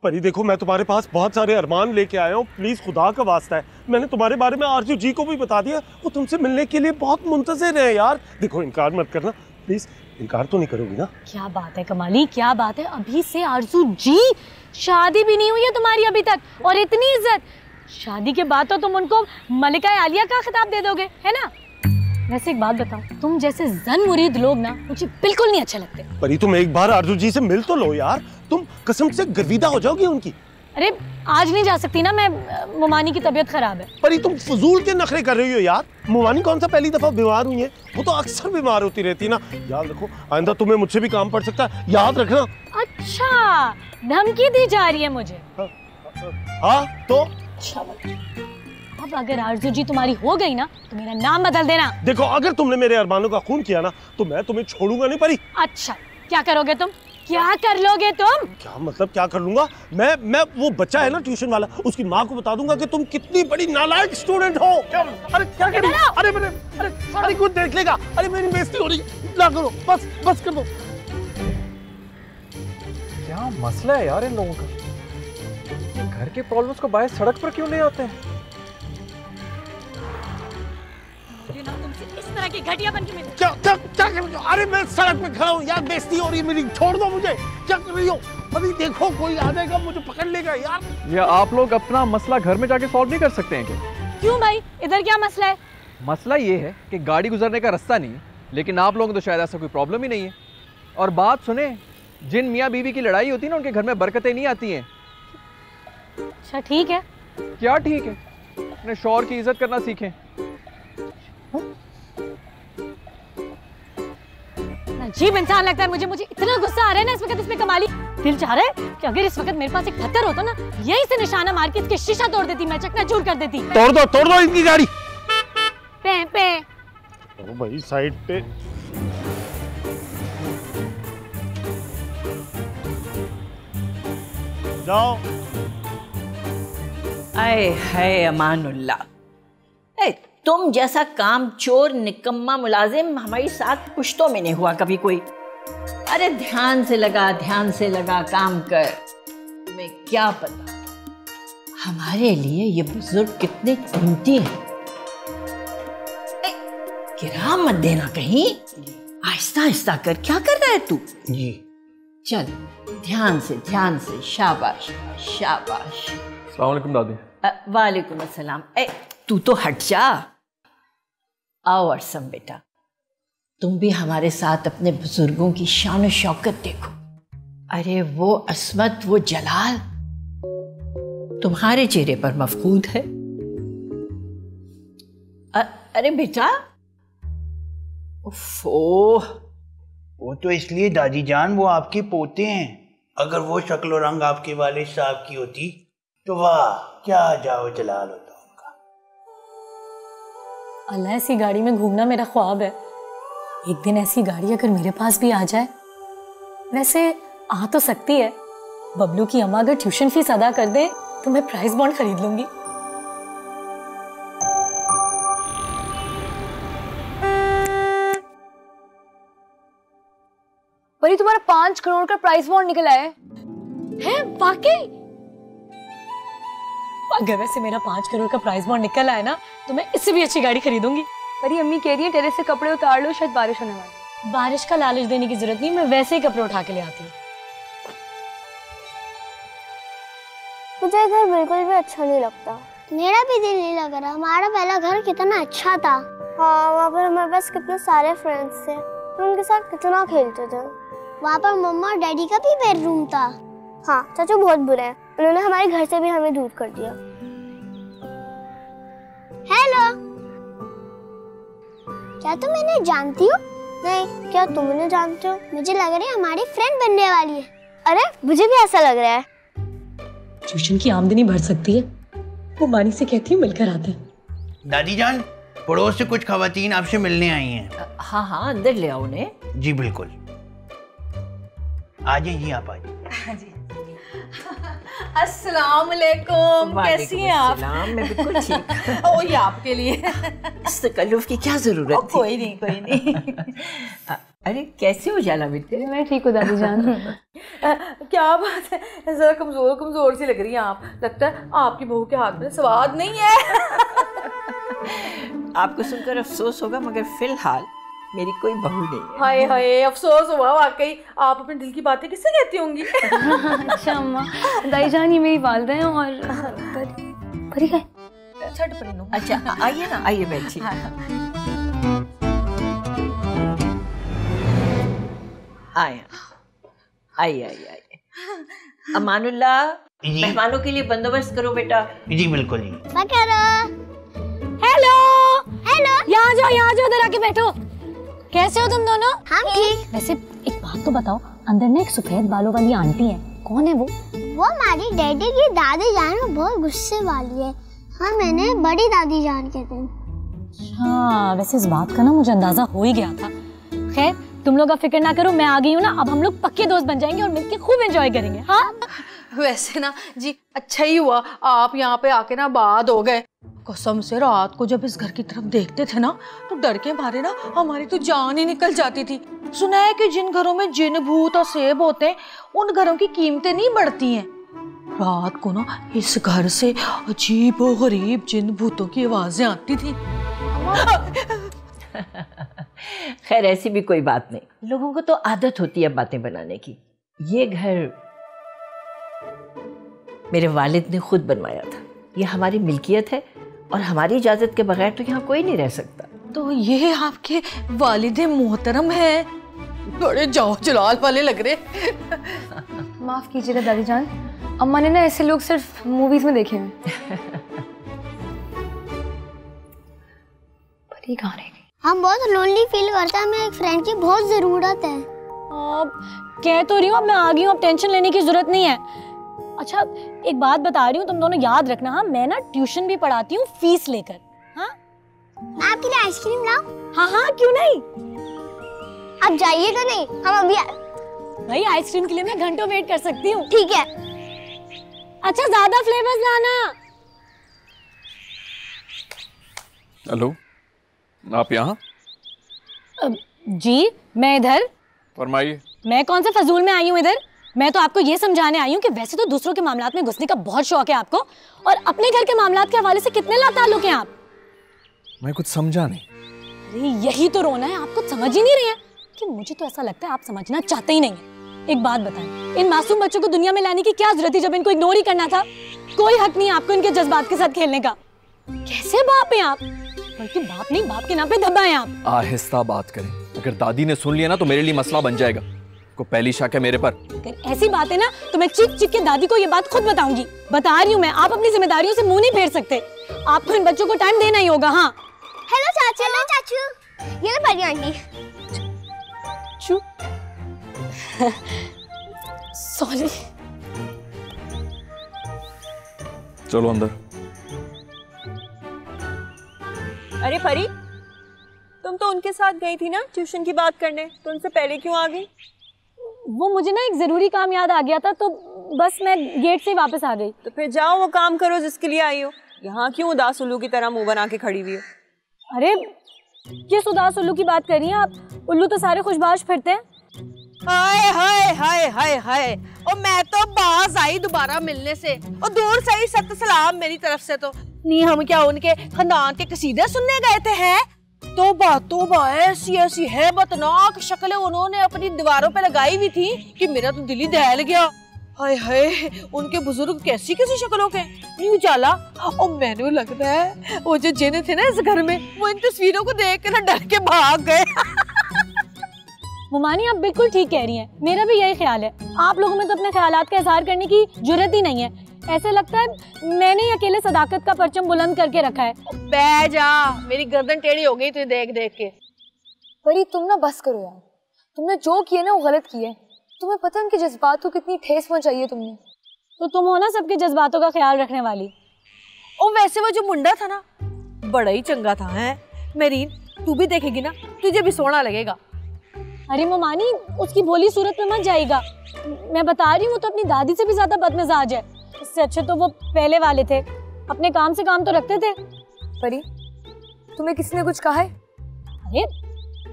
परी देखो, मैं तुम्हारे पास बहुत सारे अरमान लेके आया हूँ, प्लीज खुदा का वास्ता है। मैंने तुम्हारे बारे में आरजू जी को भी बता दिया, वो तुमसे मिलने के लिए बहुत मुंतजिर है यार। देखो इनकार मत करना प्लीज, इनकार तो नहीं करोगी ना? क्या बात है कमाली, क्या बात है, अभी से आरजू जी, शादी भी नहीं हुई है तुम्हारी अभी तक और इतनी इज्जत। शादी के बाद तो तुम उनको मलिका आलिया का खिताब दे दोगे, है ना? वैसे एक बात बताओ, तुम जैसे जन मुरीद लोग ना मुझे बिल्कुल नहीं अच्छे लगते। परी तुम एक बार आरजू जी से मिल तो लो यार, तुम कसम से गर्विदा हो जाओगी उनकी। अरे आज नहीं जा सकती ना मैं, मोमानी की तबीयत खराब है। परी तुम फजूल के नखरे कर रही हो यार, मोमानी कौन सा पहली दफा बीमार हुई है, वो तो अक्सर बीमार होती रहती है ना। याद रखो आइंदा तुम्हें मुझसे भी काम पड़ सकता है, याद रखना। अच्छा धमकी दी जा रही है मुझे? हाँ तो अच्छा, अब अगर आरजू जी तुम्हारी हो गई ना तो मेरा नाम बदल देना। देखो अगर तुमने मेरे अरमानों का खून किया ना तो मैं तुम्हें छोड़ूंगा नहीं परी। अच्छा क्या करोगे तुम, क्या कर लोगे तुम? क्या मतलब क्या कर लूंगा मैं वो बच्चा है ना ट्यूशन वाला, उसकी माँ को बता दूंगा कि तुम कितनी बड़ी नालायक स्टूडेंट हो। क्या अरे क्या कर रही हो? अरे कुछ देख लेगा, अरे मेरी बेइज्जती हो रही, ना करो, बस कर दो। क्या मसला है यार इन लोगों का, घर के प्रॉब्लम्स को बाहर सड़क पर क्यों नहीं आते हैं? इस तरह की घटियापन की क्या कर रही हो? अरे मैं सड़क पे खड़ा हूँ यार, बेइज्जती हो रही है मेरी, छोड़ दो मुझे। क्या कर रही हो? अभी देखो कोई आ जाएगा मुझे पकड़ लेगा यार। ये आप लोग अपना मसला घर में जाके सॉल्व नहीं कर सकते हैं क्या? क्यों भाई, इधर क्या मसला है? मसला ये है कि गाड़ी गुजरने का रास्ता नहीं है, लेकिन आप लोगों को तो शायद ऐसा कोई प्रॉब्लम ही नहीं है। और बात सुने, जिन मियाँ बीवी की लड़ाई होती है ना उनके घर में बरकतें नहीं आती हैं। अच्छा ठीक है। क्या ठीक है? अपने शौहर की इज्जत करना सीखें। अजीब इंसान लगता है मुझे इतना गुस्सा आ रहा है ना इस वक्त इसमें कमाली। दिल चाह रहा है कि अगर इस वक्त मेरे पास एक पत्थर होता ना, यही से निशाना मार के इसके शीशा तोड़ देती, मैं चकनाचूर कर देती। तोड़ दो इनकी गाड़ी। पे ओ भाई साइड पे। जाओ। आए हाय अमानुल्लाह, तुम जैसा काम चोर निकम्मा मुलाजिम हमारी साथ पुश्तों में नहीं हुआ कभी कोई। अरे ध्यान से लगा काम कर। तुम्हें क्या पता हमारे लिए ये बुजुर्ग कितने कीमती हैं। गिरा मत देना कहीं, आहिस्ता आहिस्ता कर। क्या कर रहा है तू? जी चल ध्यान से, शाबाश शाबाश। अस्सलाम वालेकुम दादी। वालेकुम अस्सलाम। तू तो हट जा। आओ अरसम बेटा, तुम भी हमारे साथ अपने बुजुर्गों की शान और शौकत देखो। अरे वो अस्मत, वो जलाल तुम्हारे चेहरे पर मफकूद है। अरे बेटा, ओह, वो तो इसलिए दादी जान, वो आपके पोते हैं। अगर वो शक्ल और रंग आपके वालिद साहब की होती तो वाह क्या जाओ जलाल होता उनका। अल्लाह, ऐसी गाड़ी में घूमना मेरा ख्वाब है। एक दिन ऐसी गाड़ी अगर मेरे पास भी आ जाए। वैसे आ तो सकती है, बबलू की अम्मा अगर ट्यूशन फीस अदा कर दे तो मैं प्राइस बॉन्ड खरीद लूंगी। परी, तुम्हारा 5 करोड़ का प्राइस बॉन्ड निकल आया है वाकई? अगर वैसे मेरा 5 करोड़ का प्राइस बॉन्ड निकल आया ना तो मैं इससे भी अच्छी गाड़ी खरीदूंगी। परी, अम्मी कह रही है टेरेस से कपड़े उतार लो, शायद बारिश होने वाली है। बारिश का लालच देने की जरूरत नहीं, मैं वैसे ही कपड़े उठा के ले आती हूँ। मुझे घर बिल्कुल भी अच्छा नहीं लगता। मेरा भी दिल नहीं लग रहा। हमारा पहला घर कितना अच्छा था। हाँ, वहाँ पर हमारे पास कितने सारे फ्रेंड्स थे, तो उनके साथ कितना खेलते थे। वहाँ पर मम्मा और डैडी का भी बेडरूम था। हाँ, चाचू बहुत बुरे हैं, उन्होंने हमारे घर से भी हमें दूर कर दिया। हेलो, क्या तुम इन्हें जानती हो? नहीं, क्या तुम इन्हें जानते हो? मुझे लग रहा है हमारी फ्रेंड बनने वाली है। अरे मुझे भी ऐसा लग रहा है। ट्यूशन की आमदनी बढ़ सकती है, वो मानी से कहती हूँ मिलकर आते हैं। दादी जान, पड़ोस से कुछ खवातीन आपसे मिलने आई हैं। हाँ अंदर ले आओ उन्हें। जी बिल्कुल, आ जाइए आप, आ जाइए। हाँ जी। अस्सलाम वालेकुम, कैसी हैं आप? मैं बिल्कुल ठीक। ओ, ये आपके लिए। इस तकल्लुफ की क्या जरूरत थी? कोई नहीं। अरे कैसे हो जाला बेटे? मैं ठीक हूँ दादी जान। क्या बात है, जरा कमजोर कमजोर सी लग रही हैं आप। लगता है आपकी बहू के हाथ में स्वाद नहीं है। आपको सुनकर अफसोस होगा मगर फिलहाल मेरी कोई बहू नहीं है। हाय हाय, अफसोस हुआ वाकई। आप अपने दिल की बातें किससे कहती होंगी? अच्छा अम्मा, दाई जान ये मेरी वालदा हैं और परी का छठ परी नो। अच्छा आइए ना, आइए बैठिए। आइए आइए आइए। अमानुल्लाह, जी। मेहमानों के लिए बंदोबस्त करो बेटा। जी बिल्कुल जी। हेलो हेलो, यहाँ जाओ इधर आके बैठो। कैसे हो तुम दोनों? हम ठीक। वैसे एक बात तो बताओ, अंदर ना एक सफेद बालों वाली आंटी है, कौन है वो? वो हमारी डैडी की दादी जान में बहुत गुस्से वाली है। हाँ, मैंने बड़ी दादी जान कहते हैं। हाँ, वैसे इस बात का ना मुझे अंदाजा हो ही गया था। खैर तुम लोग अब फिक्र ना करो, मैं आ गई हूँ ना, अब हम लोग पक्के दोस्त बन जाएंगे और मिलके खूब एंजॉय करेंगे। हाँ वैसे ना जी, अच्छा ही हुआ आप यहाँ पे आके ना बाद हो गए। कसम से रात को जब इस घर की तरफ देखते थे ना तो डर के मारे ना हमारी तो जान ही निकल जाती थी। सुना है कि जिन घरों में जिन भूत और सेब होते हैं उन घरों की कीमतें नहीं बढ़ती हैं। रात को ना इस घर से अजीब और गरीब जिन भूतों की आवाजें आती थी। खैर ऐसी भी कोई बात नहीं, लोगों को तो आदत होती है बातें बनाने की। ये घर मेरे वालिद ने खुद बनवाया था, ये हमारी मिल्कियत है और हमारी इजाजत के बगैर तो यहाँ कोई नहीं रह सकता। तो ये आपके वालिद मोहतरम है, बड़े जाओ जलाल वाले लग रहे। माफ कीजिएगा दादी जान, अम्मा ने ना ऐसे लोग सिर्फ मूवीज में देखे हुए। परी कहाँ रह गई? हम बहुत लोनली फील करते हैं, हमें एक फ्रेंड की बहुत जरूरत है। कह तो रही हूँ, अब मैं आ गई हूँ, अब टेंशन लेने की जरूरत नहीं है। अच्छा एक बात बता रही हूँ, तुम दोनों याद रखना। हाँ, मैं ना ट्यूशन भी पढ़ाती हूँ फीस लेकर। हाँ, आपके लिए आइसक्रीम लाऊं? हाँ हाँ क्यों नहीं। आप जाइए तो नहीं, हम अभी भाई आइसक्रीम के लिए मैं घंटों वेट कर सकती हूँ। ठीक है। अच्छा ज्यादा फ्लेवर्स लाना। हेलो, आप यहाँ? जी मैं इधर। फरमाइए। मैं कौन सा फजूल में आई हूँ इधर? मैं तो आपको ये समझाने आई हूँ कि वैसे तो दूसरों के मामलात में घुसने का बहुत शौक है आपको, और अपने घर के मामलात के हवाले से कितने लाताल्लुक हैं आप। मैं कुछ समझा नहीं। अरे यही तो रोना है, आप कुछ समझ ही नहीं रहे हैं। कि मुझे तो ऐसा लगता है आप समझना चाहते ही नहीं है। एक बात बताएं, इन मासूम बच्चों को दुनिया में लाने की क्या जरूरत थी जब इनको इग्नोर ही करना था? कोई हक नहीं है आपको इनके जज्बात के साथ खेलने का। कैसे बाप हैं आप? बल्कि बाप नहीं, बाप के नाम पे धब्बा हैं आप। आहिस्ता बात करें, अगर दादी ने सुन लिया ना तो मेरे लिए मसला बन जाएगा। को पहली शक है मेरे पर। अगर ऐसी बात है ना तो मैं चीख चीख के दादी को ये बात खुद बताऊंगी। बता रही हूँ मैं, आप अपनी जिम्मेदारियों से मुंह नहीं फेर सकते। आपको इन बच्चों को टाइम देना ही होगा। हाँ हेलो चाचू। हेलो चाचू, ये लो परी आंटी। चुप। सॉरी। चलो अंदर। अरे परी, तुम तो उनके साथ गई थी ना ट्यूशन की बात करने, तो उनसे पहले क्यों आ गई? वो मुझे ना एक जरूरी काम याद आ गया था तो बस मैं गेट से वापस आ गई। तो फिर जाओ वो काम करो जिसके लिए आई हो। यहाँ क्यों उदास उल्लू की तरह मुंह बना के खड़ी हुई हो? अरे किस उदास उल्लू की बात कर रही हैं आप? उल्लू तो सारे खुशबाश फिरते हैं। हाय हाय हाय हाय हाय, और मैं तो बाज आई दोबारा मिलने से, और दूर से ही सत सलाम मेरी तरफ से। तो नहीं, हम क्या उनके खानदान के कसीदे सुनने गए थे? हैं तो ऐसी ऐसी हैबतनाक शक्लें उन्होंने अपनी दीवारों पे लगाई हुई थी कि मेरा तो दिल ही दहल गया। हाय हाय, उनके बुजुर्ग कैसी कैसी शक्लों के, नहीं उजाला। और मैंने लगता है वो जो जिन थे ना इस घर में, वो इन तस्वीरों को देख कर ना डर के भाग गए। मुमानी आप बिल्कुल ठीक कह रही हैं, मेरा भी यही ख्याल है। आप लोगों में तो अपने ख्यालात का इजहार करने की जुर्रत ही नहीं है। ऐसे लगता है मैंने ही अकेले सदाकत का परचम बुलंद करके रखा है। बह जा, मेरी गर्दन टेढ़ी हो गई तुझे देख देख के। परी तुम ना बस करो यार, तुमने जो किया ना वो गलत किया है। तुम्हें पता है उनके जज्बात को कितनी ठेस पहुंचाई है तुमने। तो तुम हो ना सबके जज्बातों का ख्याल रखने वाली। और वैसे वो जो मुंडा था ना बड़ा ही चंगा था। है मेरीन, तू भी देखेगी ना तुझे भी सोना लगेगा। अरे मुमानी, उसकी भोली सूरत में मत जाएगा। मैं बता रही हूँ, वो तो अपनी दादी से भी ज्यादा बदमिजाज है। इससे अच्छे तो वो पहले वाले थे, अपने काम से काम तो रखते थे। परी तुम्हें किसी ने कुछ कहा है? अरे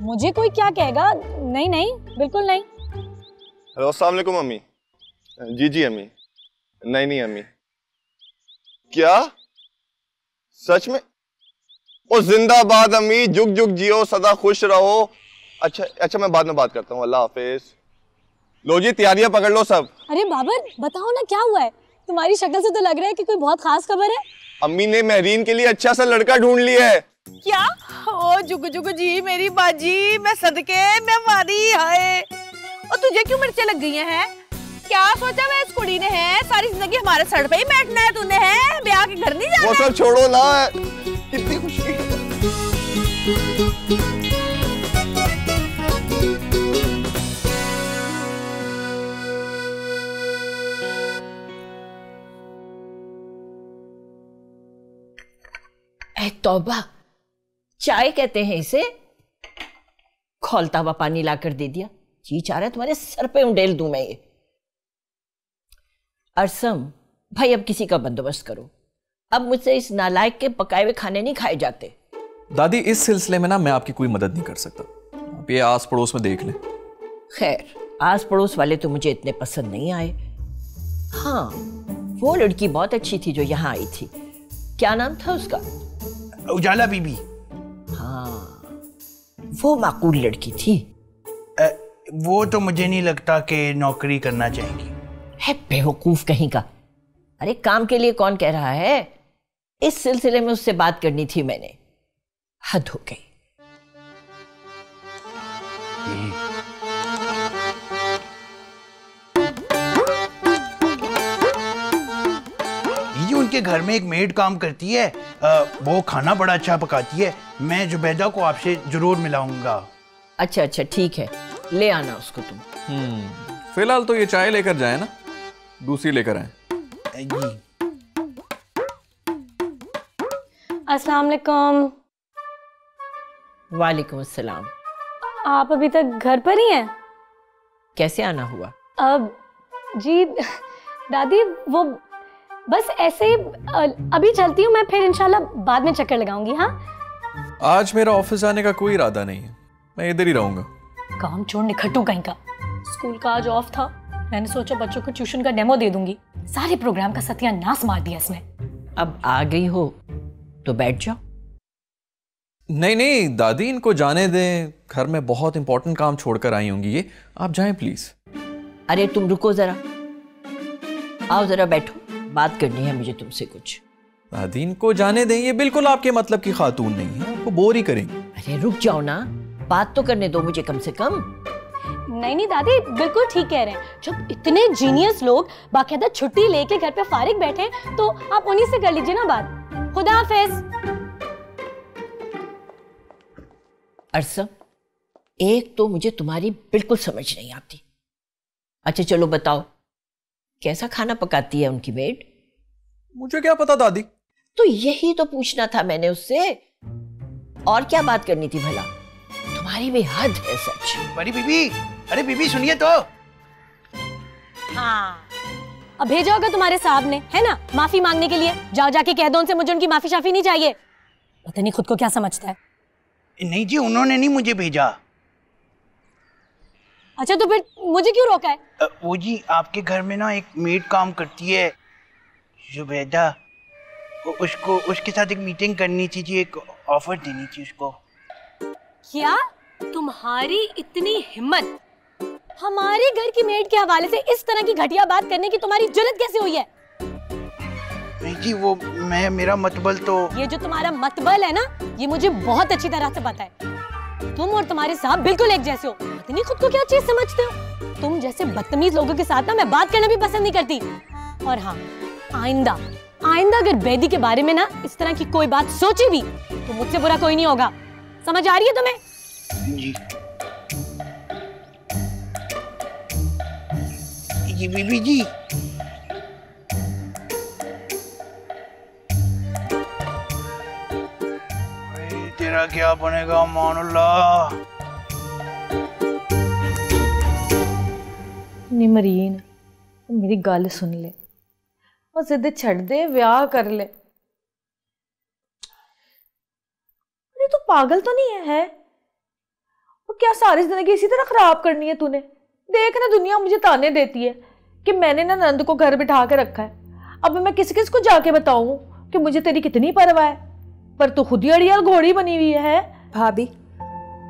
मुझे कोई क्या कहेगा? नहीं नहीं, बिल्कुल नहीं। हेलो, अस्सलाम वालेकुम मम्मी। जी जी अम्मी। नहीं नहीं अम्मी। क्या सच में? ओ जिंदाबाद अम्मी, जुग जुग जियो, सदा खुश रहो। अच्छा अच्छा, मैं बाद में बात करता हूँ, अल्लाह हाफिज। लो जी तैयारियां पकड़ लो सब। अरे बाबर बताओ ना क्या हुआ है, तुम्हारी शक्ल से तो लग रहा है कि कोई बहुत खास खबर है। अम्मी ने महरीन के लिए अच्छा सा लड़का ढूंढ लिया है। क्या? ओ जुग जुग जी मेरी बाजी, मैं सदके मैं मारी हाय। और तुझे क्यों मिर्चें लग गई हैं? क्या सोचा मैं इस कुड़ी ने है सारी जिंदगी हमारे सर पे ही बैठना है तूने, है ब्याह के घर नहीं जाना? वो सब छोड़ो ना, कितनी खुशी। ए तौबा, चाय कहते हैं इसे। खौलता हुआ पानी लाकर दे दिया। जी चाह रहा है तुम्हारे सर पे उंडेल दूं मैं ये। अरसम भाई अब किसी का बंदोबस्त करो, अब मुझसे इस नालायक के पकाए हुए खाने नहीं खाए जाते। दादी इस सिलसिले में ना मैं आपकी कोई मदद नहीं कर सकता, आप ये आस पड़ोस में देख लें। खैर आस पड़ोस वाले तो मुझे इतने पसंद नहीं आए। हाँ वो लड़की बहुत अच्छी थी जो यहाँ आई थी, क्या नाम था उसका? उजाला बीबी। हाँ वो माकूल लड़की थी। वो तो मुझे नहीं लगता कि नौकरी करना चाहेंगी। है बेवकूफ कहीं का। अरे काम के लिए कौन कह रहा है? इस सिलसिले में उससे बात करनी थी मैंने। हद हो गई। ये उनके घर में एक मेड काम करती है, वो खाना बड़ा अच्छा पकाती है। मैं जुबैदा को आपसे जरूर मिलाऊंगा। अच्छा अच्छा ठीक है, ले आना उसको तुम। फिलहाल तो ये चाय लेकर जाए ना, दूसरी लेकर आए। अस्सलाम वालेकुम। वालेकुम अस्सलाम। आप अभी तक घर पर ही हैं? कैसे आना हुआ? अब जी दादी वो बस ऐसे ही अभी चलती हूँ मैं, फिर इंशाल्लाह बाद में चक्कर लगाऊंगी। हाँ आज मेरा ऑफिस जाने का कोई इरादा नहीं है, मैं इधर ही रहूंगा। काम छोड़ निखट्टू कहीं का। स्कूल का आज ऑफ था, मैंने सोचा बच्चों को ट्यूशन का डेमो दे दूंगी। सारे प्रोग्राम का सत्यानाश मार दिया इसने। अब आ गई हो तो बैठ जाओ। नहीं नहीं दादी, इनको जाने दें, घर में बहुत इंपॉर्टेंट काम छोड़कर आई होंगी ये, आप जाएं प्लीज। अरे तुम रुको जरा, आओ जरा बैठो, बात करनी है मुझे तुमसे कुछ। दादी इनको जाने दें, ये बिल्कुल आपके मतलब की खातून नहीं है, आपको बोर ही करेंगे। अरे रुक जाओ ना, बात तो करने दो मुझे कम से कम। नहीं नहीं दादी बिल्कुल ठीक कह रहे हैं। जब इतने जीनियस लोग बाकायदा छुट्टी लेके घर पे फारिग बैठे तो आप उन्हीं से कर लीजिए ना बात। खुदा हाफिज। अरसम एक तो मुझे तुम्हारी बिल्कुल समझ नहीं आती। अच्छा चलो बताओ, कैसा खाना पकाती है उनकी मेड? मुझे क्या पता दादी। तो यही तो पूछना था मैंने उससे, और क्या बात करनी थी भला? तुम्हारी भी हद है सच। बड़ी बीबी, अरे बीबी सुनिए तो। हाँ अब भेजा होगा तुम्हारे साहब ने, है ना, माफी मांगने के लिए। जाओ जाके कह दो उनसे मुझे उनकी माफी शाफी नहीं चाहिए। पता नहीं खुद को क्या समझता है। नहीं जी उन्होंने नहीं मुझे भेजा। अच्छा तो फिर मुझे क्यों रोका है? वो जी आपके घर में ना एक मेड काम करती है जुबैदा, उसको उसके साथ एक मीटिंग करनी थी जी, एक ऑफर देनी थी उसको। क्या तुम्हारी इतनी हिम्मत हमारे घर की मेड के हवाले से इस तरह की घटिया बात करने की तुम्हारी जुर्रत कैसे हुई है? नहीं जी वो मेरा मतबल तो। ये जो तुम्हारा मतबल है ना, ये मुझे बहुत अच्छी तरह से पता है। तुम और तुम्हारे साहब बिल्कुल एक जैसे हो। इतनी खुद को क्या चीज समझते हो? तुम जैसे बदतमीज लोगों के साथ ना मैं बात करना भी पसंद नहीं करती। और हाँ आइंदा अगर बेदी के बारे में ना इस तरह की कोई बात सोची भी तो मुझसे बुरा कोई नहीं होगा। समझ आ रही है तुम्हें? जी ये बीबी जी, तेरा क्या बनेगा मानुल्लाह। निमरीन मेरी गल सुन ले और जिद छड़ दे, ब्याह कर ले। अरे तू पागल तो नहीं है? वो क्या सारी जिंदगी इसी तरह खराब करनी है तूने? देख ना दुनिया मुझे ताने देती है कि मैंने ना नंद को घर बिठा के रखा है। अब मैं किस किस को जाके बताऊं कि मुझे तेरी कितनी परवाह है, पर तू खुद ही अड़ियल घोड़ी बनी हुई है। भाभी,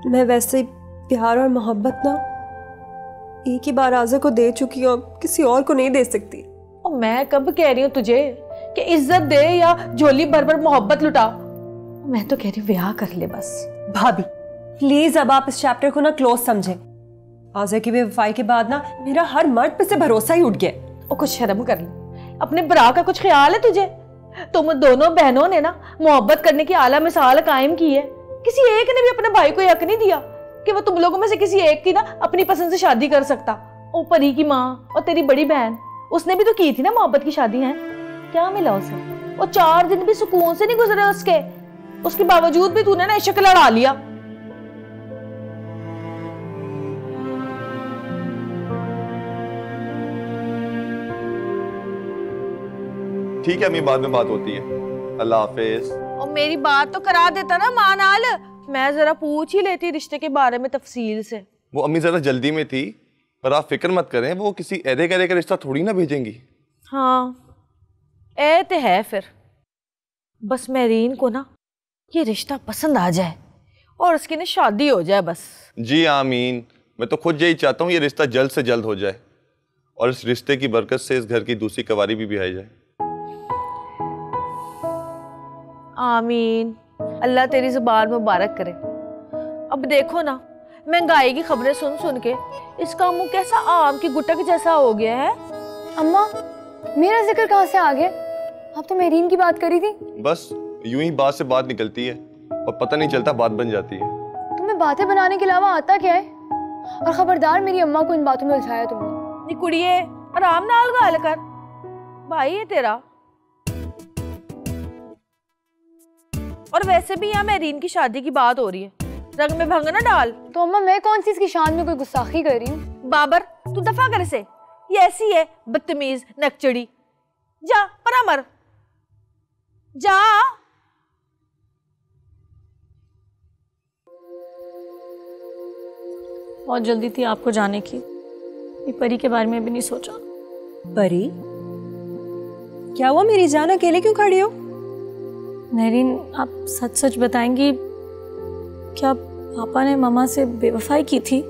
मैं वैसे प्यार और मोहब्बत ना एक ही बार आज़ा को दे चुकी हूँ, अब किसी और को नहीं दे सकती। और मैं कब कह रही हूँ तुझे कि इज्जत दे या झोली भर भर मोहब्बत लुटा। मैं तो कह रही हूँ ब्याह कर ले बस। भाभी प्लीज अब आप इस चैप्टर को ना क्लोज समझें। आज़ा की बेवफाई के बाद ना मेरा हर मर्द पे से भरोसा ही उठ गया। और कुछ शर्म कर ले, अपने बरा का कुछ ख्याल है तुझे? तुम दोनों बहनों ने ना मोहब्बत करने की आला मिसाल कायम की है। किसी एक ने भी अपने भाई को हक नहीं दिया कि वो तुम लोगों में से किसी एक की ना अपनी पसंद से शादी कर सकता। ओ परी की माँ और तेरी बड़ी बहन, उसने भी तो की थी ना मोहब्बत की शादी है। क्या मिला उसे? और 4 दिन भी सुकून से नहीं गुजरे उसके बावजूद भी तूने ना इश्क लड़ा लिया। ठीक है अम्मी, बाद में बात होती है। अल्लाह हाफिज। और मेरी बात तो करा देता ना मां नाल, मैं जरा पूछ ही लेती रिश्ते के बारे में तफसील से। वो अम्मी जरा जल्दी में थी, पर आप फिक्र मत करें, वो किसी ऐदे गैरे का रिश्ता थोड़ी ना भेजेंगी। हाँ ए तो है, फिर बस मेरीन को ना ये रिश्ता पसंद आ जाए और उसकी ना शादी हो जाए बस। जी आमीन, मैं तो खुद यही चाहता हूँ ये रिश्ता जल्द से जल्द हो जाए और इस रिश्ते की बरकत से इस घर की दूसरी कवारी भी ब्याई जाए। आमीन, अल्लाह तेरी जुबान मुबारक करे। अब देखो ना, महंगाई की खबरें सुन सुन के इसका मुंह कैसा आम की गुटक जैसा हो गया है। अम्मा, मेरा जिक्र कहाँ से आ गया? आप तो मेरीन की बात करी थी। बस यूं ही बात से बात निकलती है और पता नहीं चलता बात बन जाती है। तुम्हें बातें बनाने के अलावा आता क्या है? और खबरदार मेरी अम्मा को इन बातों में उलझाया तुमने। कुड़िए आराम नाल गाल कर, भाई है तेरा। और वैसे भी यहाँ मेरीन की शादी की बात हो रही है, रंग में भंग ना डाल। तो अम्मा मैं कौन सी इसकी शान में कोई गुस्ताखी कर रही हूँ? बाबर तू दफा कर से, ये ऐसी है बदतमीज नकचड़ी। जा परामर जा। बहुत जल्दी थी आपको जाने की, ये परी के बारे में भी नहीं सोचा। परी, क्या हुआ मेरी जान, अकेले क्यों खड़ी हो? मेरीन, आप सच सच बताएंगी, क्या पापा ने मम्मा से बेवफाई की थी?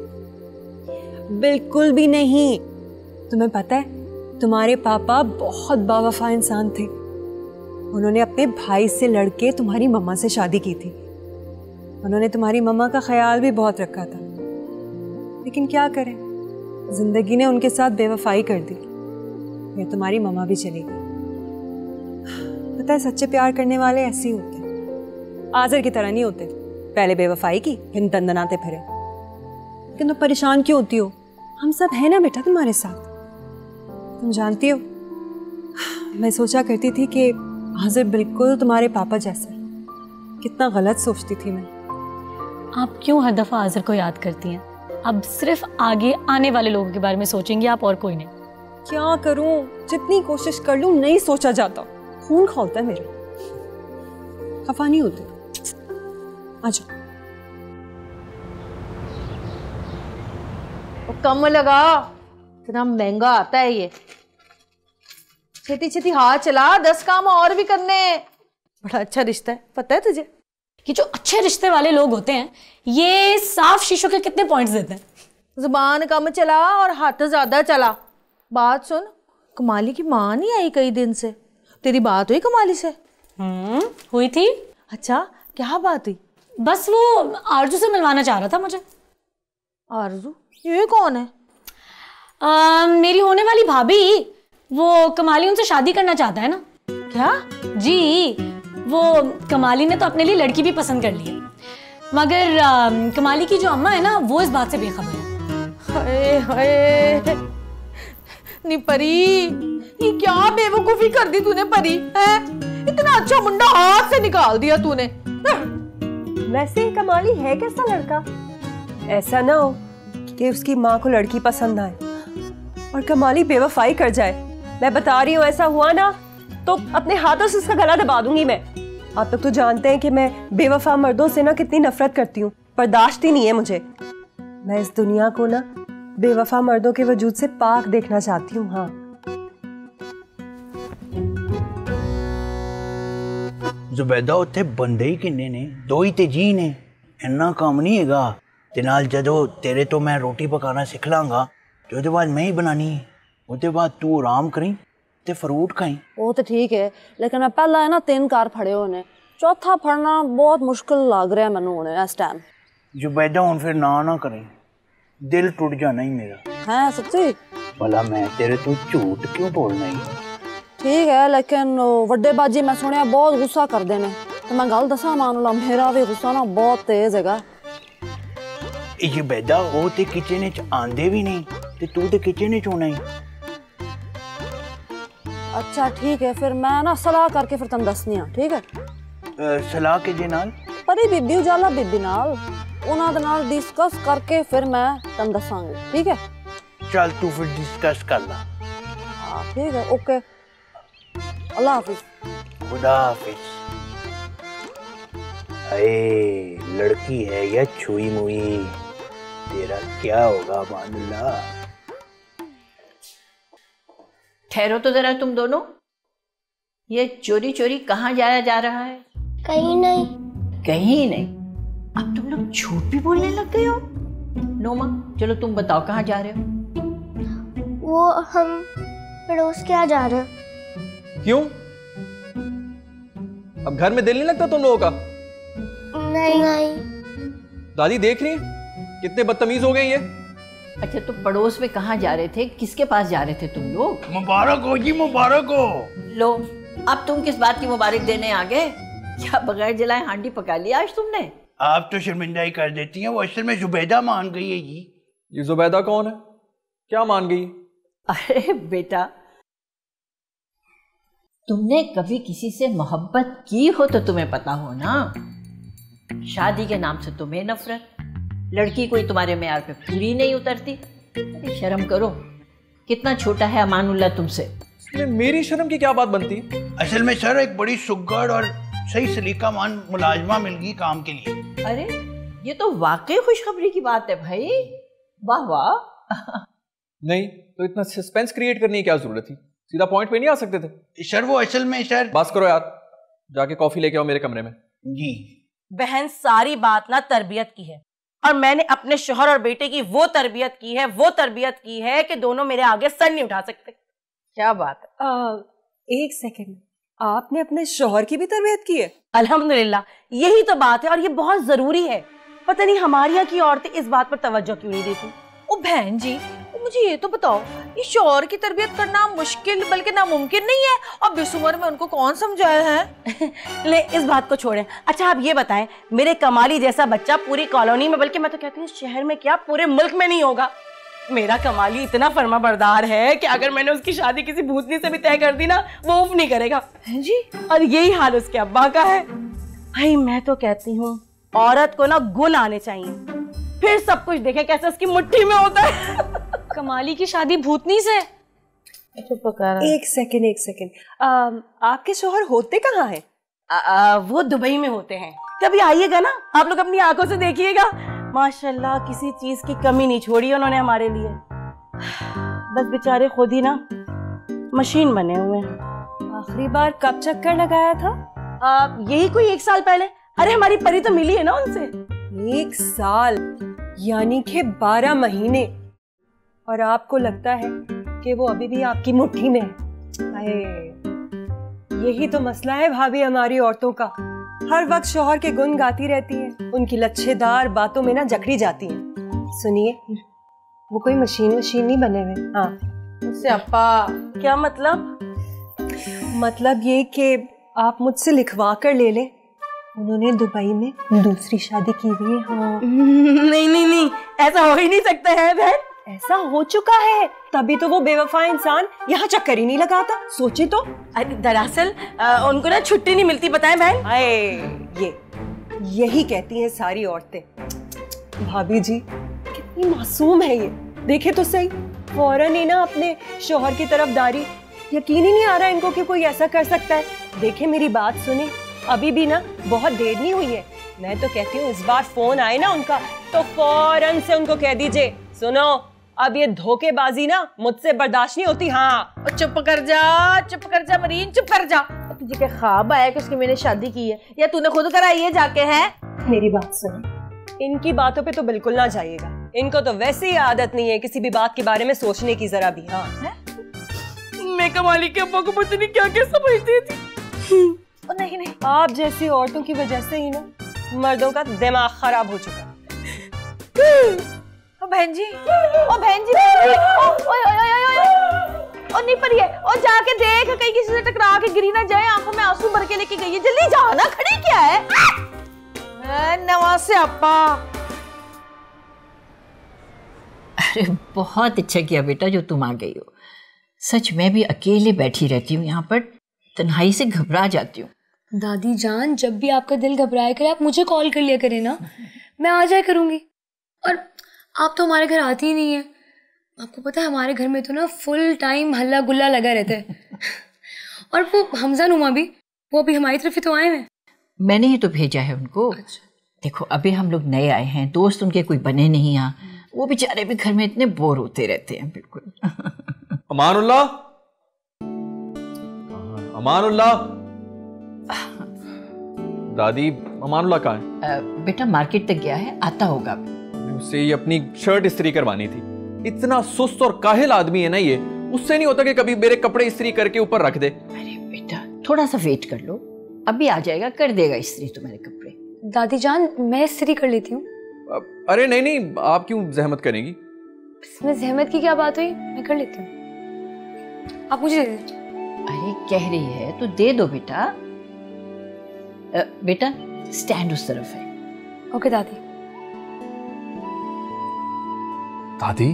बिल्कुल भी नहीं। तुम्हें पता है तुम्हारे पापा बहुत बावफा इंसान थे। उन्होंने अपने भाई से लड़के तुम्हारी मम्मा से शादी की थी। उन्होंने तुम्हारी मम्मा का ख्याल भी बहुत रखा था, लेकिन क्या करें, जिंदगी ने उनके साथ बेवफाई कर दी। या तुम्हारी मम्मा भी चली गई। पता है सच्चे प्यार करने वाले ऐसे ही होते हैं, आज़र की तरह नहीं होते। पहले बेवफाई की, फिर दंदनाते फिरे। लेकिन तुम परेशान क्यों होती हो? हम सब है ना बेटा तुम्हारे साथ। तुम जानती हो, मैं सोचा करती थी कि आज़र बिल्कुल तुम्हारे पापा जैसा। कितना गलत सोचती थी मैं। आप क्यों हर दफा आज़र को याद करती हैं? अब सिर्फ आगे आने वाले लोगों के बारे में सोचेंगी आप, और कोई नहीं। क्या करूं, जितनी कोशिश कर लूं नहीं सोचा जाता। खून खौलता है मेरा। खफा नहीं होती। आजा। कम लगा, इतना महंगा आता है ये। छेती छेती हाथ चला, 10 काम और भी करने। बड़ा अच्छा रिश्ता है, पता है तुझे? कि जो अच्छे रिश्ते वाले लोग होते हैं ये साफ शीशों के कितने पॉइंट्स देते हैं। जुबान कम चला और हाथ ज्यादा चला। बात सुन, कमाली की माँ नहीं आई कई दिन से। तेरी बात हुई कमाली से? हुई थी। अच्छा, क्या बात हुई? बस वो आरजू से मिलवाना चाह रहा था मुझे। आरजू? ये कौन है? मेरी होने वाली भाभी। वो कमाली उनसे शादी करना चाहता है ना। क्या? जी, वो कमाली ने तो अपने लिए लड़की भी पसंद कर ली है, मगर कमाली की जो अम्मा है ना वो इस बात से बेखबर है। हाय हाय नी परी, ये क्या बेवकूफी कर दी तूने परी, है? इतना अच्छा मुंडा हाथ से निकाल दिया तूने। वैसे कमाली है कैसा लड़का? ऐसा ना हो कि उसकी माँ को लड़की पसंद आए और कमाली बेवफाई कर जाए। मैं बता रही हूँ, ऐसा हुआ ना तो अपने हाथों से उसका गला दबा दूंगी मैं। आप लोग तो जानते हैं कि मैं बेवफा मर्दों से ना कितनी नफरत करती हूँ, बर्दाश्त ही नहीं है मुझे। मैं इस दुनिया को ना बेवफा मर्दों के वजूद से पाक देखना चाहती हूँ। हाँ, जुबैदा उत्थे बंदे ही किन्ने ने, दो ही ते जी ने, इन्ना काम नहीं हैगा। ते नाल जदों तेरे तो मैं रोटी पकाना सिख लांगा ते ओहदे बाद मैं ही बनानी, ओहदे बाद तू आराम करी ते फ्रूट खाई। वो तो ठीक है, लेकिन मैं पहला है ना 3 कार फड़े होने, चौथा फड़ना बहुत मुश्किल लग रहा है मैनू हुणे इस टाइम। जुबैदा हुण फिर ना करें, दिल टूट जाना ही मेरा। है सच्ची? भला मैं तेरे तो झूठ क्यों बोलना ही? ठीक है, लेकिन वड्डे बाजी मैं सुनिया बहुत गुस्सा करते हैं, तो मैं गल दसा मानुला मेरा भी गुस्सा ना बहुत तेज हैगा। जुबैदा वो ते किचन च आंदे भी नहीं ते तू ते किचन च होना ही। अच्छा ठीक है, फिर मैं ना सलाह करके फिर तुम दसनी आ, ठीक है? सलाह के जे नाल परी बीबी उजाला बीबी नाल उन्हां दे नाल डिस्कस करके फिर मैं तुम दसांगी, ठीक है? चल तू फिर डिस्कस कर ला। हाँ ठीक है, ओके, अल्लाह हाफिज। खुदा हाफिज। अरे लड़की है या छुई मुई, तेरा क्या होगा मानुल्ला? ठहरो तो जरा तुम दोनों, ये चोरी चोरी कहाँ जाया जा रहा है? कहीं नहीं। कहीं नहीं? अब तुम लोग झूठ भी बोलने लग गए हो। नोमा चलो तुम बताओ कहाँ जा रहे हो? वो हम पड़ोस के यहाँ जा रहे हैं। क्यों? अब घर में दिल नहीं लगता तुम लोगों का? नहीं। दादी देख रही कितने बदतमीज हो गए ये। अच्छा तो पड़ोस में कहाँ जा रहे थे, किसके पास जा रहे थे तुम लोग? मुबारक हो जी, मुबारक हो। लो अब तुम किस बात की मुबारक देने आ गए? क्या बगैर जलाए हांडी पका लिया आज तुमने? आप तो शर्मिंदाई कर देती हैं, वो असल में जुबैदा मान गई है जी। ये जुबैदा कौन है? क्या मान गई? अरे बेटा, तुमने कभी किसी से मोहब्बत की हो तो तुम्हें पता हो ना। शादी के नाम से तुम्हें नफरत, लड़की कोई तुम्हारे मेयार पे पूरी नहीं उतरती। अरे शर्म करो, कितना छोटा है अमानुल्लाह तुमसे। इसमें मेरी शर्म की क्या बात बनती? असल में सर एक बड़ी सुगड़ और सही सलीकामान मुलाजमा मिल गई काम के लिए। अरे ये तो वाकई खुशखबरी की बात है भाई, वाह वाह। नहीं तो इतना सस्पेंस क्रिएट करने की क्या जरूरत थी? सीधा पॉइंट पे नहीं आ सकते थे? सर वो असल में सर। बस करो यार, जाके कॉफी लेके आओ मेरे कमरे में। जी। बहन सारी बात ना तरबियत की है, और मैंने अपने शोहर और बेटे की वो तरबियत की है कि दोनों मेरे आगे सर नहीं उठा सकते। क्या बात है? एक सेकंड, आपने अपने शोहर की भी तरबियत की है? अल्हम्दुलिल्लाह, यही तो बात है और ये बहुत जरूरी है। पता नहीं हमारे यहाँ की औरतें इस बात पर तवज्जो क्यों नहीं देती। ओ बहन जी, मुझे ये तो बताओ, ये शोहर की तरबियत करना मुश्किल बल्कि नामुमकिन नहीं है, और बेसुमर में उनको कौन समझाया है? ले इस बात को छोड़ें। अच्छा आप ये बताएं, मेरे कमाली जैसा बच्चा पूरी कॉलोनी में, बल्कि मैं तो कहती हूँ शहर में क्या पूरे मुल्क में नहीं होगा। मेरा कमाली इतना फर्मा बरदार है कि अगर मैंने उसकी शादी किसी भूतनी से भी तय कर दी ना, वो उफ नहीं करेगा जी। और यही हाल उसके अब्बा का है। भाई मैं तो कहती हूँ औरत को ना गुण आने चाहिए, फिर सब कुछ देखे कैसे उसकी मुट्ठी में होता है। कमाली की शादी भूतनी से? एक सेकंड, आपके शोहर होते कहाँ हैं? वो दुबई में होते हैं। कभी आइएगा ना, आप लोग अपनी आंखों से देखिएगा, माशाल्लाह किसी चीज की कमी नहीं छोड़ी उन्होंने हमारे लिए। बस बेचारे खुद ही ना मशीन बने हुए हैं। आखिरी बार कब चक्कर लगाया था? यही कोई 1 साल पहले। अरे हमारी परी तो मिली है ना उनसे। 1 साल यानी कि 12 महीने, और आपको लगता है कि वो अभी भी आपकी मुट्ठी में है? यही तो मसला है भाभी हमारी औरतों का, हर वक्त शौहर के गुण गाती रहती हैं, उनकी लच्छेदार बातों में ना जकड़ी जाती हैं। सुनिए, वो कोई मशीन नहीं बने हुए। हाँ उससे अपा क्या मतलब? मतलब ये कि आप मुझसे लिखवा कर ले लें, उन्होंने दुबई में दूसरी शादी की हुई है। हाँ नहीं, ऐसा हो ही नहीं सकता है बहन। ऐसा हो चुका है, तभी तो वो बेवफा इंसान यहाँ चक्कर ही नहीं लगाता। सोचे तो। अरे दरअसल उनको ना छुट्टी नहीं मिलती, बताएं बहन। यही कहती हैं सारी औरतें। भाभी जी कितनी मासूम है ये, देखे तो सही, फौरन ही ना अपने शौहर की तरफदारी। यकीन ही नहीं आ रहा इनको कि कोई ऐसा कर सकता है। देखे मेरी बात सुने, अभी भी ना बहुत देर नहीं हुई है। मैं तो कहती हूँ इस बार फोन आए ना उनका, तो फौरन से उनको कह दीजिए, सुनो अब ये धोखेबाजी ना मुझसे बर्दाश्त नहीं होती। हाँ चुप कर जा मरीन, चुप कर जा। तुझे क्या ख्वाब आया कि उसकी मैंने शादी की है, या तूने खुद कराई है जाके? है मेरी बात सुनो, इनकी बातों पे तो बिल्कुल ना जाइएगा। इनको तो वैसे ही आदत नहीं है किसी भी बात के बारे में सोचने की जरा भी। हाँ मैं कमाली के अब्बा को पता नहीं क्या क्या समझती थी। नहीं नहीं, आप जैसी औरतों की वजह से ही ना मर्दों का दिमाग खराब हो चुका। बहन जी, ओ बहन जी, और नहीं पर ये, और जाके देख कहीं किसी से टकरा के गिरी ना जाए। आंखों में आंसू भर के लेके गई है, जल्दी जा ना, खड़ी क्या है? नवाज से अपा। अरे बहुत अच्छा किया बेटा जो तुम आ गई हो। सच मैं भी अकेले बैठी रहती हूँ यहाँ पर, तन्हाई से घबरा जाती हूँ। दादी जान, जब भी आपका दिल घबराया करे आप मुझे कॉल कर लिया करें ना, मैं आ जाया करूंगी। और आप तो हमारे घर आती ही नहीं है। आपको पता है हमारे घर में तो ना फुल टाइम हल्ला गुल्ला लगा रहता है। और वो हमजा नुमा भी, वो अभी हमारी तरफ ही तो आए हैं। मैंने ही तो भेजा है उनको। अच्छा। देखो अभी हम लोग नए आए हैं, दोस्त उनके कोई बने नहीं यहाँ, वो बेचारे भी घर में इतने बोर होते रहते हैं। बिल्कुल। अमानुल्लाह, अमानुल्लाह। दादी अमानुल्लाह कहाँ है? बेटा मार्केट तक गया है, आता होगा। उससे ये अपनी शर्ट इस्त्री करवानी थी। इतना सुस्त और काहिल आदमी है ना ये, उससे नहीं होता कि कभी मेरे कपड़े इस्त्री करके ऊपर रख दे। अरे बेटा थोड़ा सा वेट कर लो, अभी आ जाएगा, कर देगा इस्त्री तुम्हारे कपड़े। दादी जान मैं इस्त्री कर लेती हूँ। अरे नहीं नहीं, आप क्यों जहमत करेंगी? इसमें जहमत की क्या बात हुई, मैं कर लेती हूँ, आप मुझे दे दो। अरे कह रही है तो दे दो बेटा। बेटा स्टैंड उस तरफ है। ओके दादी। दादी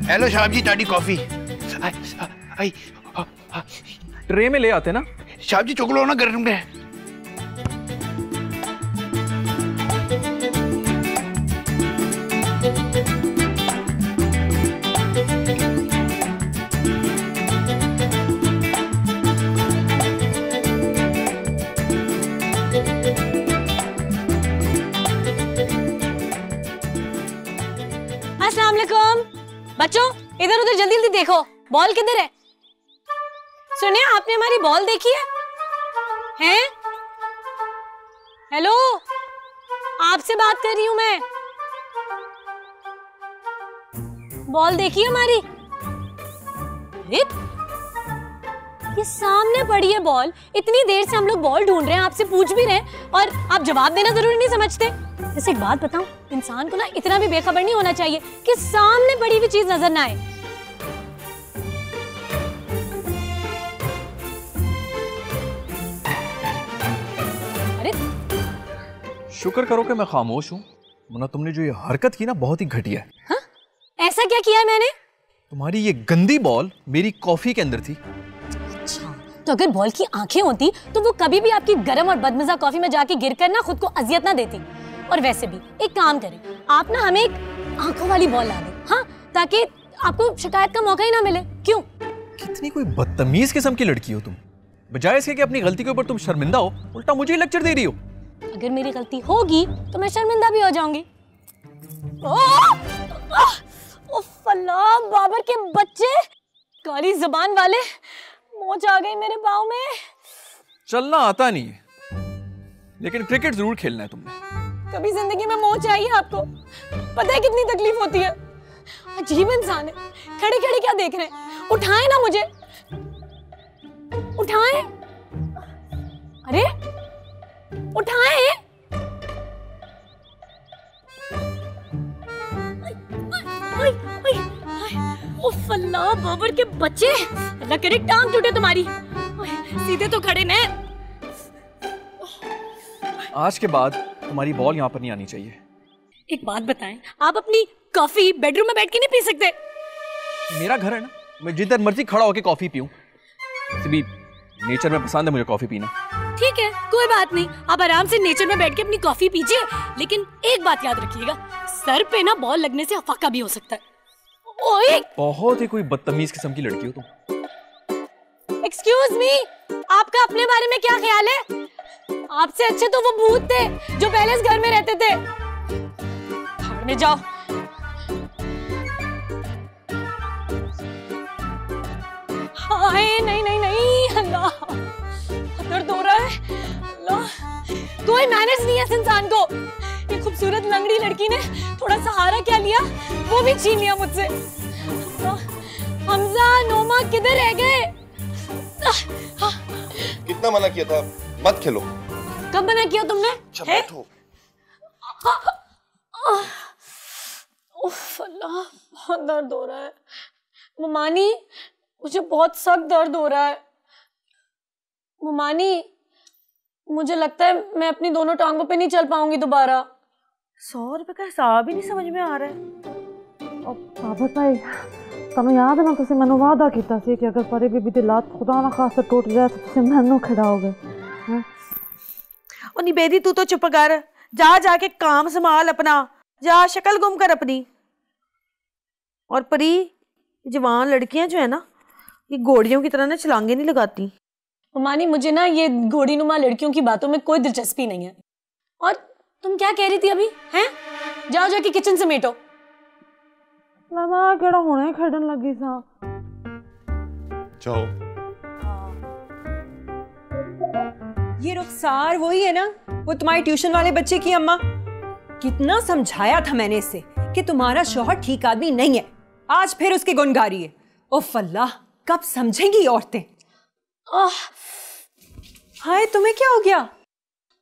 हेलो साहब जी, ताड़ी कॉफी। ट्रे में ले आते ना साहब जी, चोकलो ना गर्म है। अस्सलाम वालेकुम बच्चों, इधर उधर जल्दी जल्दी देखो, बॉल किधर है? सुनिए, आपने हमारी बॉल देखी है? हैं? हेलो, आपसे बात कर रही हूं मैं। बॉल देखी हमारी? अरे ये सामने पड़ी है बॉल, इतनी देर से हम लोग बॉल ढूंढ रहे हैं, आपसे पूछ भी रहे हैं और आप जवाब देना जरूरी नहीं समझते। जैसे एक बात बताऊं, इंसान को ना इतना भी बेखबर नहीं होना चाहिए कि सामने पड़ी हुई चीज नजर ना आए। अरे शुक्र करो कि मैं खामोश हूँ, वरना तुमने जो ये हरकत की ना बहुत ही घटिया है। हाँ? ऐसा क्या किया है मैंने? तुम्हारी ये गंदी बॉल मेरी कॉफी के अंदर थी। अच्छा, तो अगर बॉल की आंखें होती तो वो कभी भी आपकी गर्म और बदमजा कॉफी में जाके गिरकर ना खुद को अजियत ना देती। और वैसे भी एक काम करें, आप ना हमें एक आंखों वाली बॉल ला दें, हाँ, ताकि आपको शिकायत का मौका ही ना मिले। क्यों? कितनी कोई बदतमीज किस्म की लड़की हो तुम। बजाय इसके कि अपनी गलती के ऊपर तुम शर्मिंदा हो, उल्टा मुझे ही लेक्चर दे रही हो। अगर मेरी गलती होगी तो मैं शर्मिंदा भी हो जाऊंगी। अल्लाह, बाबर के बच्चे, काली जुबान वाले, मोच आ गई मेरे पाँव में। चलना आता नहीं है, लेकिन क्रिकेट जरूर खेलना है तुमने। कभी जिंदगी में मोच आई है आपको? पता है कितनी तकलीफ होती है? अजीब इंसान है। खड़े खड़े क्या देख रहे हैं? उठाएं ना मुझे, उठाएं। अरे उठाएं। उफ अल्लाह, बाबर के बच्चे, अल्लाह करे टांग टूटे तुम्हारी। सीधे तो खड़े न। आज के बाद तुम्हारी बॉल यहाँ पर नहीं आनी चाहिए। एक बात बताएं, आप अपनी कॉफी बेडरूम में बैठ के नहीं पी सकते? मेरा घर है ना, मैं जिधर मर्जी खड़ा होकर कॉफी पीऊं। वैसे भी नेचर में पसंद है मुझे कॉफी पीना। ठीक है, कोई बात नहीं, आप आराम से नेचर में बैठ के अपनी कॉफी पीजिए, लेकिन एक बात याद रखिएगा, सर पे ना बॉल लगने से अफाका भी हो सकता है। ओए, बहुत ही कोई बदतमीज किस्म की लड़की हो तुम। एक्सक्यूज मी, आपका अपने बारे में क्या ख्याल है? आपसे अच्छे तो वो भूत थे जो पहले इस घर में रहते थे। भाड़ में जाओ। हाय, नहीं नहीं नहीं, अल्लाह, दर्द हो रहा है, अल्लाह, कोई मैनेज नहीं है इस इंसान को। ये खूबसूरत लंगड़ी लड़की ने थोड़ा सहारा क्या लिया, वो भी छीन लिया मुझसे। हमजा, नोमा किधर रह गए? कितना मना किया था, मत खेलो। कब मना किया तुमने? बैठो। उफ अल्लाह, बहुत दर्द हो रहा है। ममानी, मुझे बहुत सख्त दर्द हो रहा है। ममानी, मुझे लगता है मैं अपनी दोनों टांगों पे नहीं चल पाऊंगी दोबारा। 100 रुपए का हिसाब ही नहीं समझ में आ रहा है। बाबा भाई, तुम्हें याद है ना, तुझे मैंने वादा किया कि अगर परे बीबी दी लात खुदा ना खासा टूट जाए तो तुझे मैनू खिलाओगे। और निबेदी, तू तो चुप कर, जा जाके काम संभाल अपना, जा शक्ल गुम कर अपनी। और परी, जवान लड़कियां जो है ना, ये घोड़ियों की तरह ना छलांगे नहीं लगाती। ममानी, मुझे ना ये घोड़ी-नुमा लड़कियों की बातों में कोई दिलचस्पी नहीं है। और तुम क्या कह रही थी अभी? हैं? जाओ जाके किचन समेटो। मामा केड़ा हुणे खेडन लगी सा। जाओ। ये रुखसार वही है ना, वो तुम्हारे ट्यूशन वाले बच्चे की अम्मा। कितना समझाया था मैंने इससे कि तुम्हारा शौहर ठीक आदमी नहीं है, आज फिर उसकी गुनगारी है। ओफ अल्लाह, कब समझेंगी औरतें? हाय, तुम्हें क्या हो गया?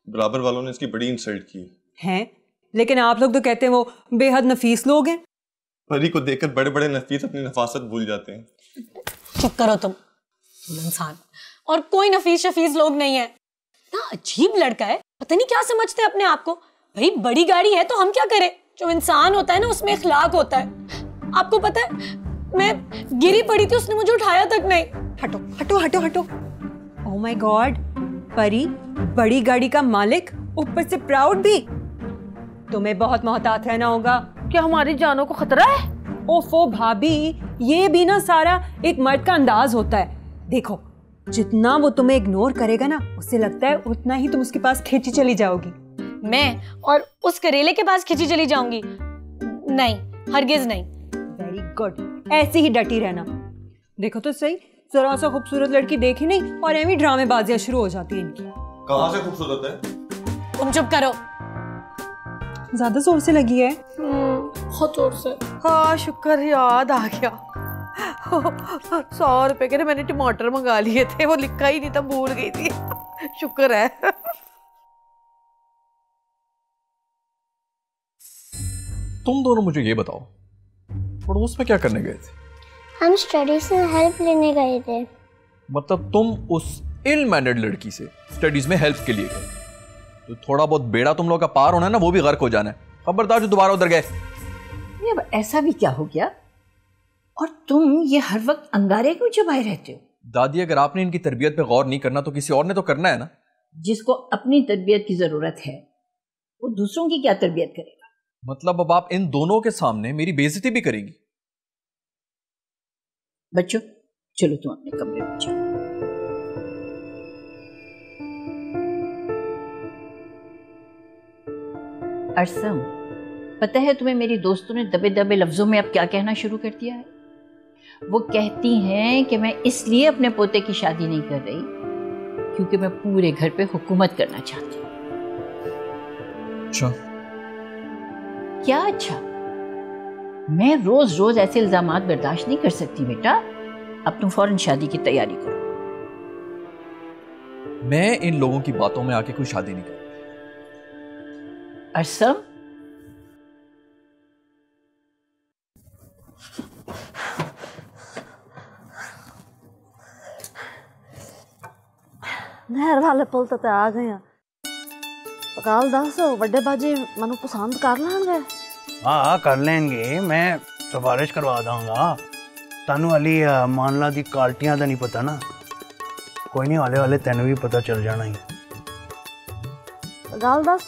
बराबर वालों ने इसकी बड़ी इंसल्ट की हैं, लेकिन आप लोग तो कहते हैं वो बेहद नफीस लोग हैं। परी को देखकर बड़े बड़े नफीस अपनी नफासत भूल जाते हैं। चुप करो तुम इंसान। और कोई नफीस शफीस लोग नहीं है। इतना अजीब लड़का है, पता नहीं क्या समझते हैं अपने आप को। भाई बड़ी गाड़ी है तो हम क्या करें? जो इंसान होता है ना, उसमें इखलाक होता है। आपको पता है, मैं गिरी पड़ी थी, उसने मुझे उठाया तक नहीं। हटो हटो हटो हटो। ओह माय गॉड, परी बड़ी गाड़ी का मालिक, ऊपर से प्राउड भी। तुम्हें बहुत मोहतात रहना होगा। क्या हमारी जानों को खतरा है? ओफो भाभी, ये भी ना सारा एक मर्द का अंदाज होता है। देखो, जितना वो तुम्हें इग्नोर करेगा ना, उससे लगता है उतना ही तुम उसके पास खींची चली जाओगी। मैं और उस करेले के पास खींची चली जाऊंगी? नहीं, हरगिज नहीं। वेरी गुड, ऐसी ही डटी रहना। देखो तो सही, जरा सा खूबसूरत लड़की देखी नहीं और एवं ड्रामेबाजियां शुरू हो जाती है इनकी। कहाँ से खूबसूरत है? तुम चुप करो। ज्यादा जोर से लगी है? बहुत जोर से। हाँ, शुक्र याद आ गया। 100 रुपए के मैंने टमाटर मंगा लिए थे, वो लिखा ही नहीं था, भूल गई थी। शुक्र है। तुम दोनों मुझे ये बताओ, पड़ोस में क्या करने गए थे? हम स्टडीज में हेल्प लेने गए थे। मतलब तुम उस इल मैनर्ड लड़की से स्टडीज में हेल्प के लिए गए, तो थोड़ा बहुत बेड़ा तुम लोग का पार होना है ना, वो भी गर्क हो जाना है। खबरदार जो दोबारा उधर गए। ये अब ऐसा भी क्या हो गया? और तुम ये हर वक्त अंगारे क्यों चबाए रहते हो? दादी, अगर आपने इनकी तरबियत पे गौर नहीं करना तो किसी और ने तो करना है ना। जिसको अपनी तरबियत की जरूरत है, वो दूसरों की क्या तरबियत करेगा? मतलब अब आप इन दोनों के सामने मेरी बेइज्जती भी करेंगी? बच्चों, चलो तुम अपने कमरे में जाओ। अरसम, पता है तुम्हें मेरी दोस्तों ने दबे दबे लफ्जों में अब क्या कहना शुरू कर दिया है? वो कहती हैं कि मैं इसलिए अपने पोते की शादी नहीं कर रही क्योंकि मैं पूरे घर पे हुकूमत करना चाहती हूँ। अच्छा? क्या अच्छा? मैं रोज रोज ऐसे इल्जामात बर्दाश्त नहीं कर सकती बेटा। अब तुम फौरन शादी की तैयारी करो। मैं इन लोगों की बातों में आके कोई शादी नहीं कर। अरसम, नहर वाले पुल ते आ गए हैं। पकाल दस बड़े बाजी मनु पसंद कर लेंगे? हाँ कर लेंगे, मैं सिफारिश करवा दूंगा। तानू अली मानला दी क्वालिटियां दा नहीं पता ना, कोई नहीं, हाले हाले तेन भी पता चल जाना ही। गल दस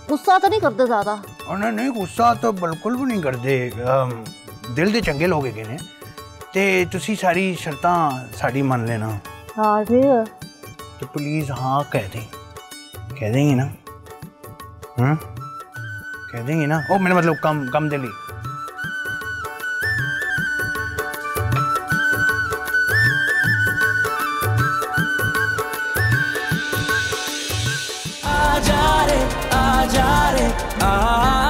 गुस्सा तो नहीं करते ज्यादा? नहीं नहीं, गुस्सा तो बिल्कुल भी नहीं करते। दिल दे चंगे लोग हैगे ने ते तुसी सारी शर्तां साडी मान लेना। हाँ ठीक है। तो प्लीज हाँ कह देंगे ना? कह देंगे ना? ओ मेरा मतलब कम दिली। आजा रे आ